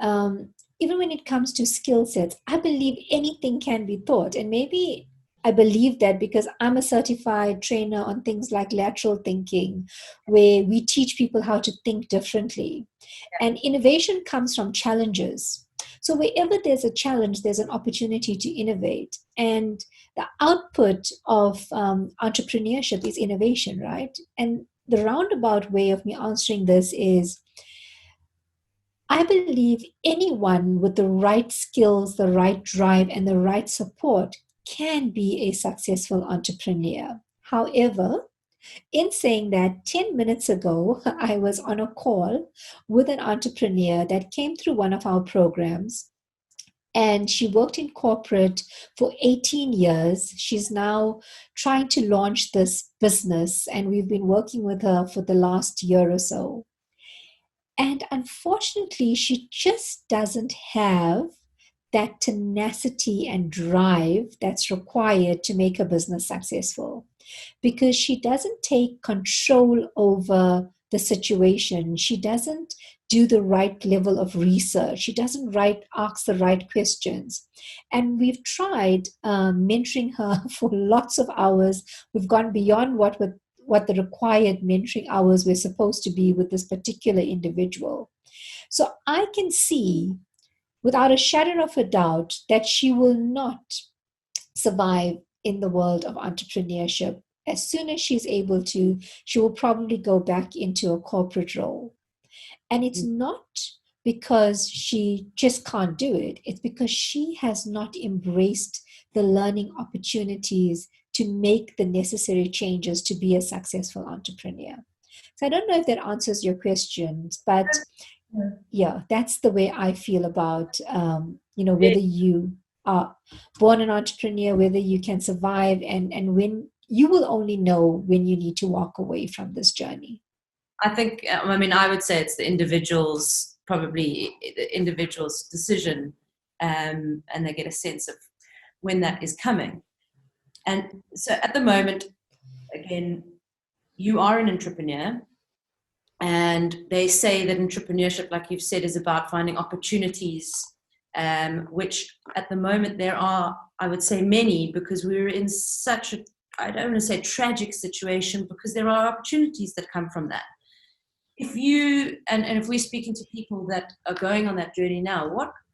even when it comes to skill sets, I believe anything can be taught, and maybe I believe that because I'm a certified trainer on things like lateral thinking, where we teach people how to think differently, and innovation comes from challenges. So wherever there's a challenge, there's an opportunity to innovate. And the output of entrepreneurship is innovation, right? And the roundabout way of me answering this is, I believe anyone with the right skills, the right drive, and the right support can be a successful entrepreneur. However, in saying that, 10 minutes ago, I was on a call with an entrepreneur that came through one of our programs. And she worked in corporate for 18 years. She's now trying to launch this business, and we've been working with her for the last year or so. And unfortunately, she just doesn't have that tenacity and drive that's required to make her business successful, because she doesn't take control over the situation. She doesn't do the right level of research. She doesn't ask the right questions. And we've tried mentoring her for lots of hours. We've gone beyond what the required mentoring hours were supposed to be with this particular individual. So I can see, without a shadow of a doubt, that she will not survive in the world of entrepreneurship. As soon as she's able to, she will probably go back into a corporate role. And it's not because she just can't do it. It's because she has not embraced the learning opportunities to make the necessary changes to be a successful entrepreneur. So I don't know if that answers your questions, but yeah, that's the way I feel about, whether you are born an entrepreneur, whether you can survive, and when you will only know when you need to walk away from this journey. I think, I would say it's the individual's decision, and they get a sense of when that is coming. And so at the moment, again, you are an entrepreneur, and they say that entrepreneurship, like you've said, is about finding opportunities, which at the moment there are, I would say, many, because we're in such a, I don't want to say tragic situation, because there are opportunities that come from that. If you, and if we're speaking to people that are going on that journey now,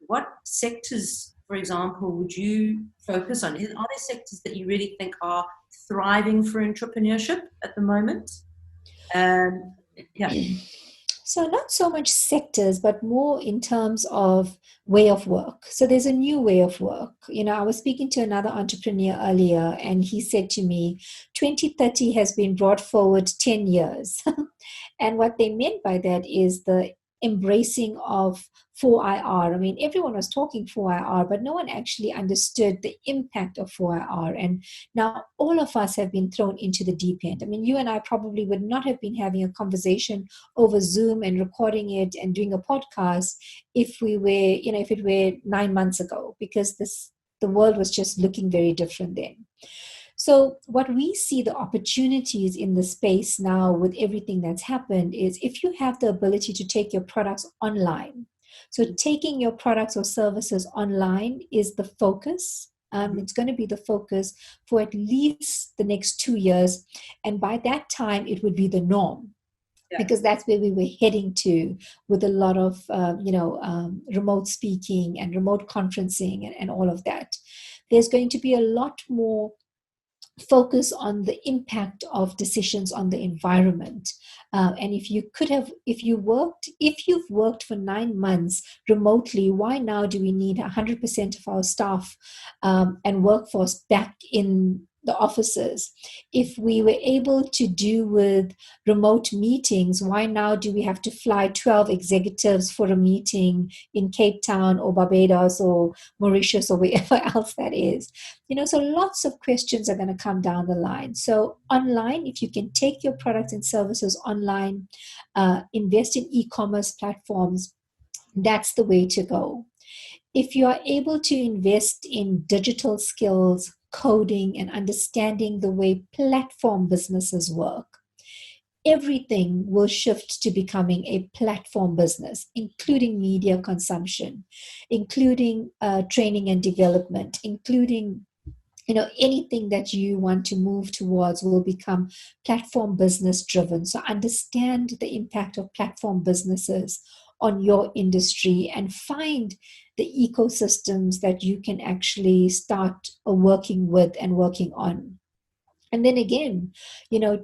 what sectors, for example, would you focus on? Are there sectors that you really think are thriving for entrepreneurship at the moment? Yeah. So not so much sectors, but more in terms of way of work. So there's a new way of work. I was speaking to another entrepreneur earlier, and he said to me, 2030 has been brought forward 10 years. And what they meant by that is the embracing of 4IR. I mean, everyone was talking 4IR, but no one actually understood the impact of 4IR. And now all of us have been thrown into the deep end. I mean, you and I probably would not have been having a conversation over Zoom and recording it and doing a podcast if it were 9 months ago, because the world was just looking very different then. So what we see, the opportunities in the space now with everything that's happened, is if you have the ability to take your products online. So taking your products or services online is the focus. It's going to be the focus for at least the next 2 years. And by that time, it would be the norm. Yeah. Because that's where we were heading to with a lot of, remote speaking and remote conferencing and all of that. There's going to be a lot more focus on the impact of decisions on the environment. And if you've worked for 9 months remotely, why now do we need 100% of our staff and workforce back in the offices. If we were able to do with remote meetings, why now do we have to fly 12 executives for a meeting in Cape Town or Barbados or Mauritius or wherever else that is? So lots of questions are going to come down the line. So online, if you can take your products and services online, invest in e-commerce platforms, that's the way to go. If you are able to invest in digital skills, coding, and understanding the way platform businesses work, everything will shift to becoming a platform business, including media consumption, including training and development, including anything that you want to move towards will become platform business driven. So understand the impact of platform businesses on your industry and find the ecosystems that you can actually start working with and working on. And then again,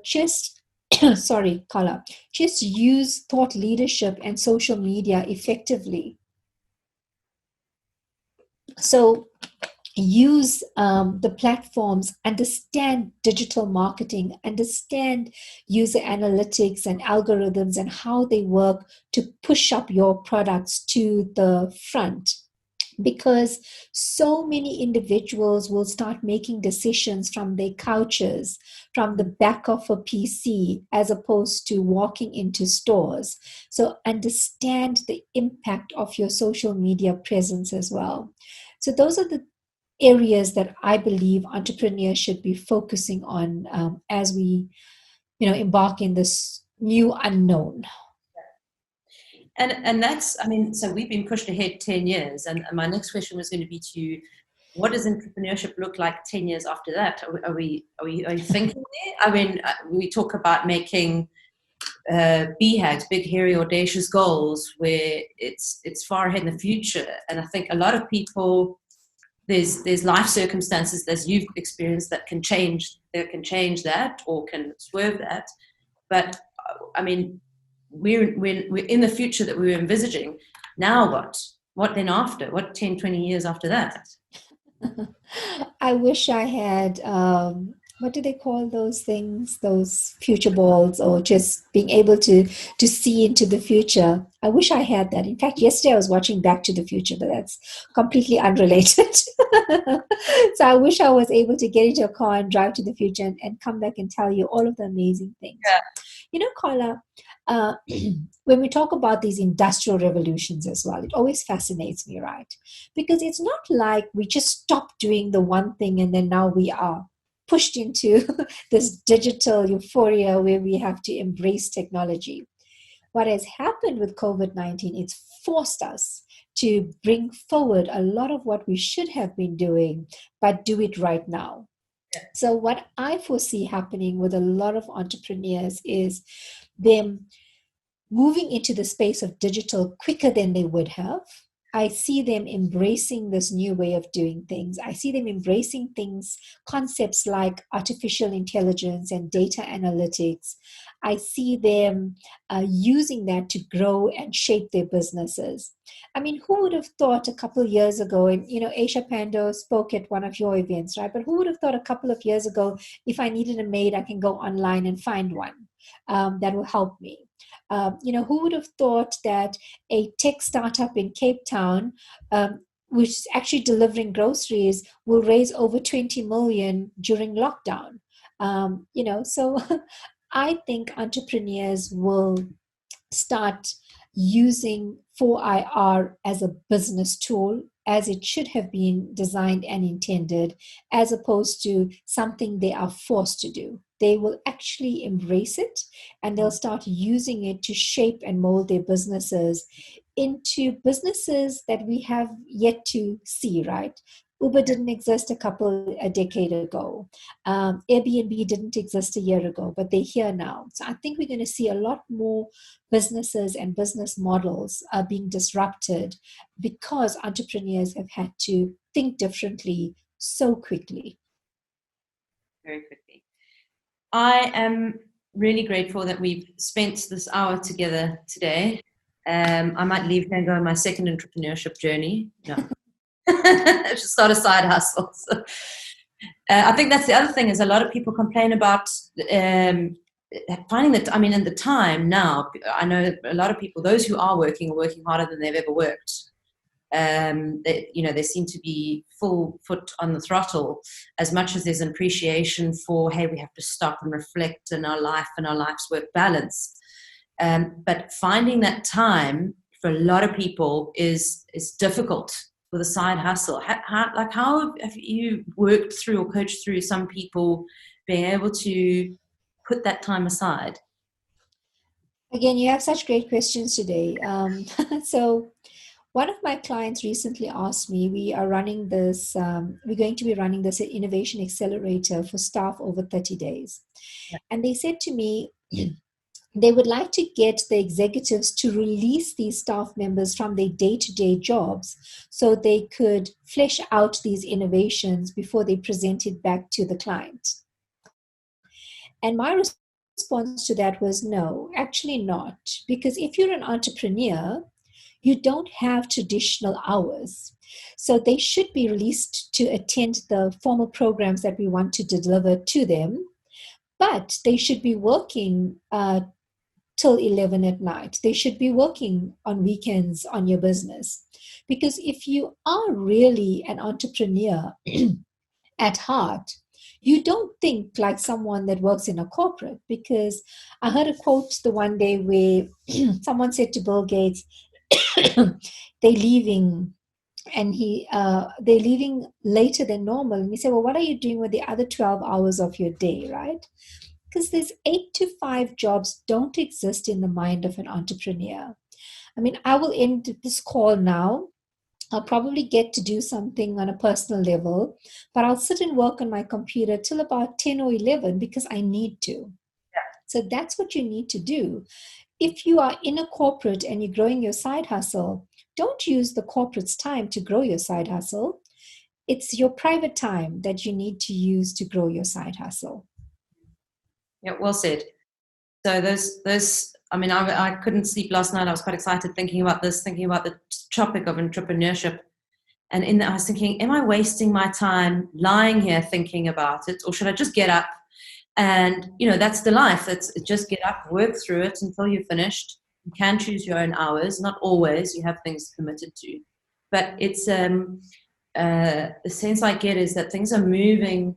just sorry, Karla, just use thought leadership and social media effectively. So use the platforms, understand digital marketing, understand user analytics and algorithms and how they work to push up your products to the front. Because so many individuals will start making decisions from their couches, from the back of a PC, as opposed to walking into stores. So understand the impact of your social media presence as well. So those are the areas that I believe entrepreneurs should be focusing on as we, embark in this new unknown. And that's, so we've been pushed ahead 10 years. And my next question was going to be to you, what does entrepreneurship look like 10 years after that? Are we thinking there? We talk about making BHAGs, big, hairy, audacious goals, where it's far ahead in the future. And I think a lot of people, there's life circumstances that you've experienced that can change that or can swerve that. But we're in the future that we were envisaging. Now what then after? What 10, 20 years after that? I wish I had, what do they call those things? Those future balls, or just being able to see into the future. I wish I had that. In fact, yesterday I was watching Back to the Future, but that's completely unrelated. So I wish I was able to get into a car and drive to the future and come back and tell you all of the amazing things. Yeah. Karla, when we talk about these industrial revolutions as well, it always fascinates me, right? Because it's not like we just stopped doing the one thing and then now we are pushed into this digital euphoria where we have to embrace technology. What has happened with COVID-19, it's forced us to bring forward a lot of what we should have been doing, but do it right now. So what I foresee happening with a lot of entrepreneurs is them moving into the space of digital quicker than they would have. I see them embracing this new way of doing things. I see them embracing concepts like artificial intelligence and data analytics. I see them using that to grow and shape their businesses. Who would have thought a couple of years ago, and Aisha Pando spoke at one of your events, right? But who would have thought a couple of years ago, if I needed a maid, I can go online and find one that will help me. Who would have thought that a tech startup in Cape Town, which is actually delivering groceries, will raise over 20 million during lockdown? So I think entrepreneurs will start using 4IR as a business tool, as it should have been designed and intended, as opposed to something they are forced to do. They will actually embrace it and they'll start using it to shape and mold their businesses into businesses that we have yet to see, right? Uber didn't exist a decade ago. Airbnb didn't exist a year ago, but they're here now. So I think we're going to see a lot more businesses and business models being disrupted because entrepreneurs have had to think differently so quickly. Very quickly. I am really grateful that we've spent this hour together today. I might leave here and go on my second entrepreneurship journey. No. Just start a side hustle. So, I think that's the other thing is a lot of people complain about finding that, I mean, in the time now, I know a lot of people, those who are working harder than they've ever worked. They seem to be full foot on the throttle as much as there's an appreciation for, hey, we have to stop and reflect in our life and our life's work balance. But finding that time for a lot of people is difficult with a side hustle. How have you worked through or coached through some people being able to put that time aside? Again, you have such great questions today. So one of my clients recently asked me, we're going to be running this innovation accelerator for staff over 30 days. And they said to me, they would like to get the executives to release these staff members from their day-to-day jobs so they could flesh out these innovations before they present it back to the client. And my response to that was no, actually not. Because if you're an entrepreneur, you don't have traditional hours. So they should be released to attend the formal programs that we want to deliver to them, but they should be working till 11 at night. They should be working on weekends on your business. Because if you are really an entrepreneur at heart, you don't think like someone that works in a corporate. Because I heard a quote the one day where someone said to Bill Gates, they're leaving and they're leaving later than normal. And he said, well, what are you doing with the other 12 hours of your day, right? Because these 8 to 5 jobs don't exist in the mind of an entrepreneur. I mean, I will end this call now. I'll probably get to do something on a personal level, but I'll sit and work on my computer till about 10 or 11 because I need to. So that's what you need to do. If you are in a corporate and you're growing your side hustle, don't use the corporate's time to grow your side hustle. It's your private time that you need to use to grow your side hustle. Yeah, well said. So I mean, I couldn't sleep last night. I was quite excited thinking about the topic of entrepreneurship. And I was thinking, am I wasting my time lying here thinking about it? Or should I just get up? And, that's the life. It's just get up, work through it until you're finished. You can choose your own hours. Not always. You have things committed to. But it's the sense I get is that things are moving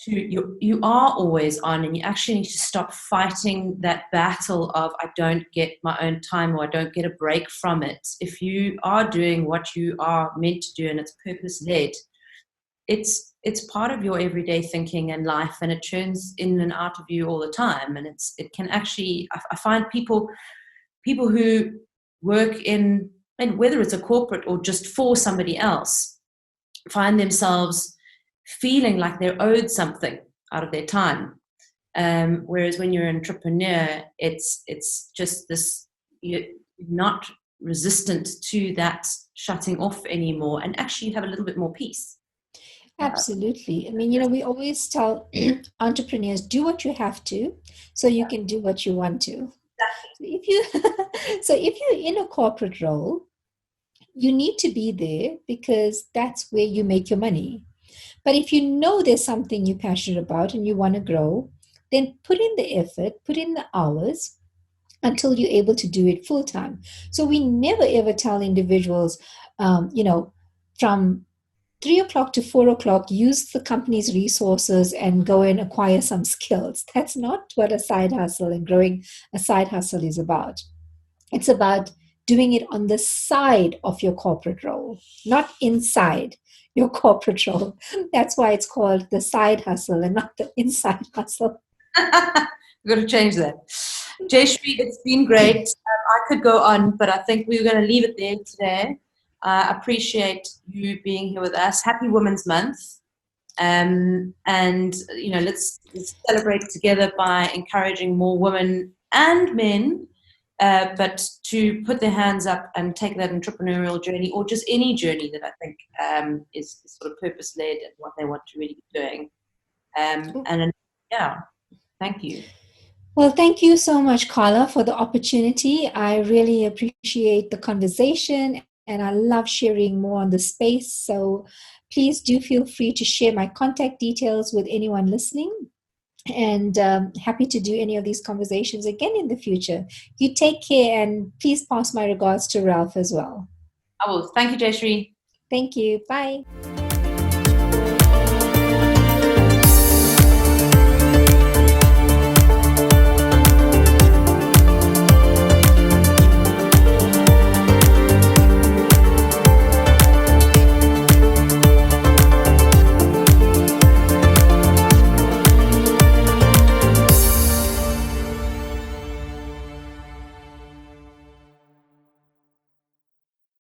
you are always on, and you actually need to stop fighting that battle of I don't get my own time or I don't get a break from it. If you are doing what you are meant to do and it's purpose-led, it's part of your everyday thinking and life, and it churns in and out of you all the time. And it can actually, I find people who work in, and whether it's a corporate or just for somebody else, find themselves feeling like they're owed something out of their time. Whereas when you're an entrepreneur, it's just this, you're not resistant to that shutting off anymore, and actually you have a little bit more peace. Absolutely. I mean, we always tell entrepreneurs, do what you have to so you can do what you want to. So if you're in a corporate role, you need to be there because that's where you make your money. But if you know there's something you're passionate about and you want to grow, then put in the effort, put in the hours until you're able to do it full time. So we never ever tell individuals, from 3 o'clock to 4 o'clock, use the company's resources and go and acquire some skills. That's not what a side hustle and growing a side hustle is about. It's about doing it on the side of your corporate role, not inside your corporate role. That's why it's called the side hustle and not the inside hustle. We've got to change that. Jayshree, it's been great. I could go on, but I think we're going to leave it there today. I appreciate you being here with us. Happy Women's Month. And, let's celebrate together by encouraging more women and men, but to put their hands up and take that entrepreneurial journey, or just any journey that I think is sort of purpose-led and what they want to really be doing. Thank you. Well, thank you so much, Karla, for the opportunity. I really appreciate the conversation and I love sharing more on the space. So please do feel free to share my contact details with anyone listening. And happy to do any of these conversations again in the future. You take care, and please pass my regards to Ralph as well. I will. Thank you, Jayshree. Thank you. Bye.